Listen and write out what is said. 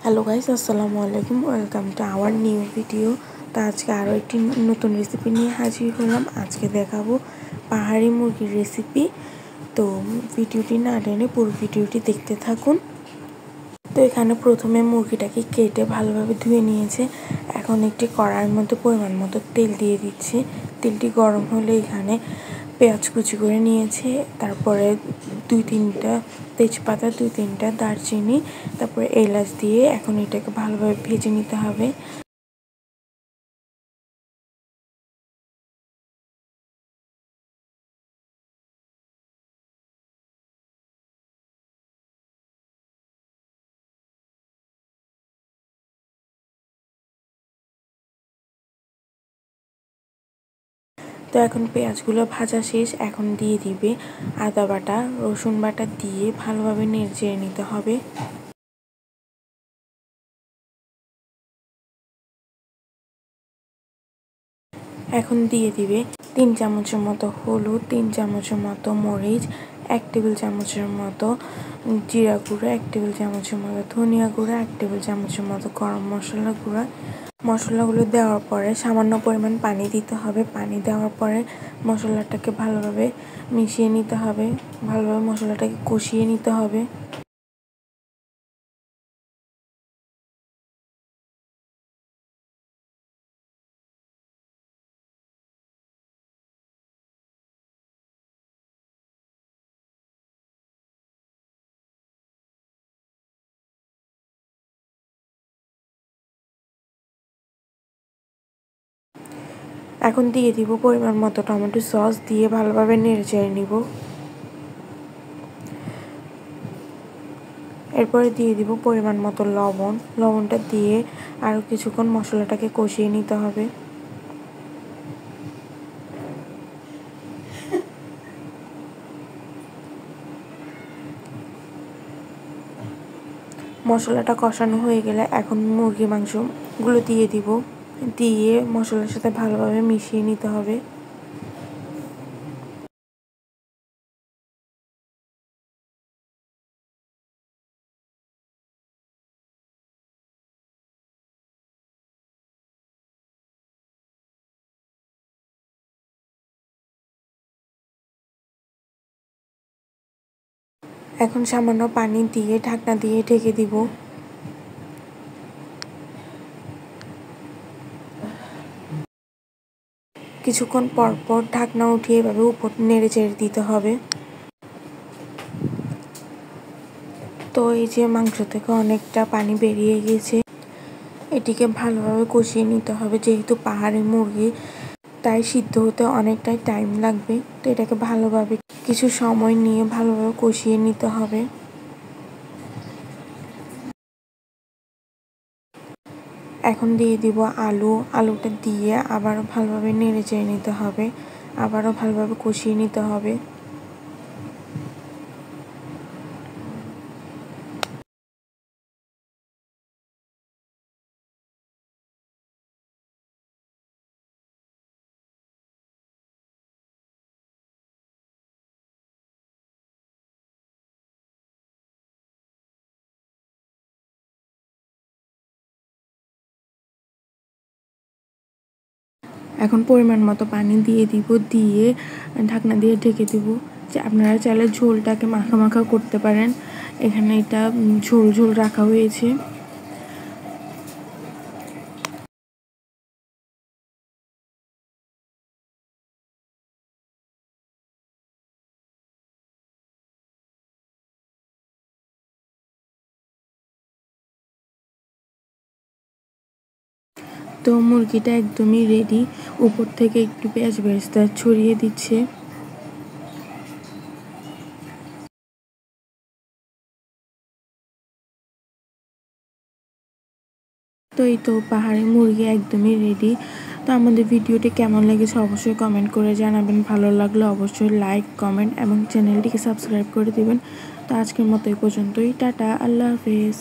Hello guys, আসসালামু আলাইকুম। Welcome to our new video. তো আজকে আরও একটি নতুন রেসিপি নিয়ে হাজির হলাম। আজকে দেখাবো পাহাড়ি মুরগির রেসিপি। তো ভিডিওটি না টেনে পুরো ভিডিওটি দেখতে থাকুন। তো এখানে প্রথমে মুরগিটাকে কেটে ভালোভাবে ধুয়ে নিয়েছে। এখন একটি কড়াইয়ের মধ্যে পরিমাণ মতো তেল দিয়ে দিচ্ছে। তেলটি গরম হলে এখানে পেঁয়াজ কুচি করে নিয়েছে, তারপরে 2-3টা তেজপাতা, 2-3টা দারচিনি, তারপরে এলাচ দিয়ে এখন এটাকে ভালোভাবে ভেজে নিতে হবে। তো এখন পেঁয়াজগুলো ভাজা শেষ। এখন দিয়ে দিবে আদা বাটা, রসুন বাটা দিয়ে ভালোভাবে নেড়ে নিতে হবে। এখন দিয়ে দিবে 3 চামচের মতো হলুদ, 3 চামচের মতো মরিচ, 1 টেবিল চামচের মতো জিরা গুঁড়া, 1 টেবিল চামচের মতো ধনিয়া গুঁড়া, 1 টেবিল চামচের মতো গরম মশলা গুঁড়া। মশলাগুলো দেওয়ার পরে সামান্য পরিমাণ পানি দিতে হবে। পানি দেওয়ার পরে মশলাটাকে ভালোভাবে মিশিয়ে নিতে হবে, ভালোভাবে মশলাটাকে কষিয়ে নিতে হবে। এখন দিয়ে দিব পরিমাণ মতো টমেটো সস, দিয়ে ভালোভাবে নেড়ে নিব। এরপরে দিয়ে দিব পরিমাণ মতো লবণ। লবণটা দিয়ে আরও কিছুক্ষণ মশলাটাকে কষিয়ে নিতে হবে। মশলাটা কষানো হয়ে গেলে এখন মুরগি মাংসগুলো দিয়ে দিব, দিয়ে মশলার সাথে ভালোভাবে মিশিয়ে নিতে হবে। এখন সামান্য পানি দিয়ে ঢাকনা দিয়ে ঢেকে দিব। কিছুক্ষণ পর পর ঢাকনা উঠিয়ে এভাবে উপর নেড়ে দিতে হবে। তো এই যে মাংস থেকে অনেকটা পানি বেরিয়ে গিয়েছে, এটিকে ভালোভাবে কষিয়ে নিতে হবে। যেহেতু পাহাড়ি মুরগি, তাই সিদ্ধ হতে অনেকটাই টাইম লাগবে। তো এটাকে ভালোভাবে কিছু সময় নিয়ে ভালোভাবে কষিয়ে নিতে হবে। এখন দিয়ে দিব আলুটা দিয়ে আবারও ভালোভাবে নেড়ে নিতে হবে, আবারও ভালোভাবে কষিয়ে নিতে হবে। এখন পরিমাণ মতো পানি দিয়ে দিব, দিয়ে ঢাকনা দিয়ে ঢেকে দিব। যে আপনারা চাইলে ঝোলটাকে মাখা মাখা করতে পারেন। এখানে এটা ঝোল ঝোল রাখা হয়েছে। তো মুরগিটা একদমই রেডি। উপর থেকে একটু পেঁয়াজ বেরেস্তা ছড়িয়ে দিচ্ছে। তো এই তো পাহাড়ি মুরগি একদমই রেডি। তো আমাদের ভিডিওটি কেমন লেগেছে অবশ্যই কমেন্ট করে জানাবেন। ভালো লাগলে অবশ্যই লাইক, কমেন্ট এবং চ্যানেলটিকে সাবস্ক্রাইব করে দিবেন। তো আজকের মতো এই পর্যন্তই। টাটা, আল্লাহ হাফেজ।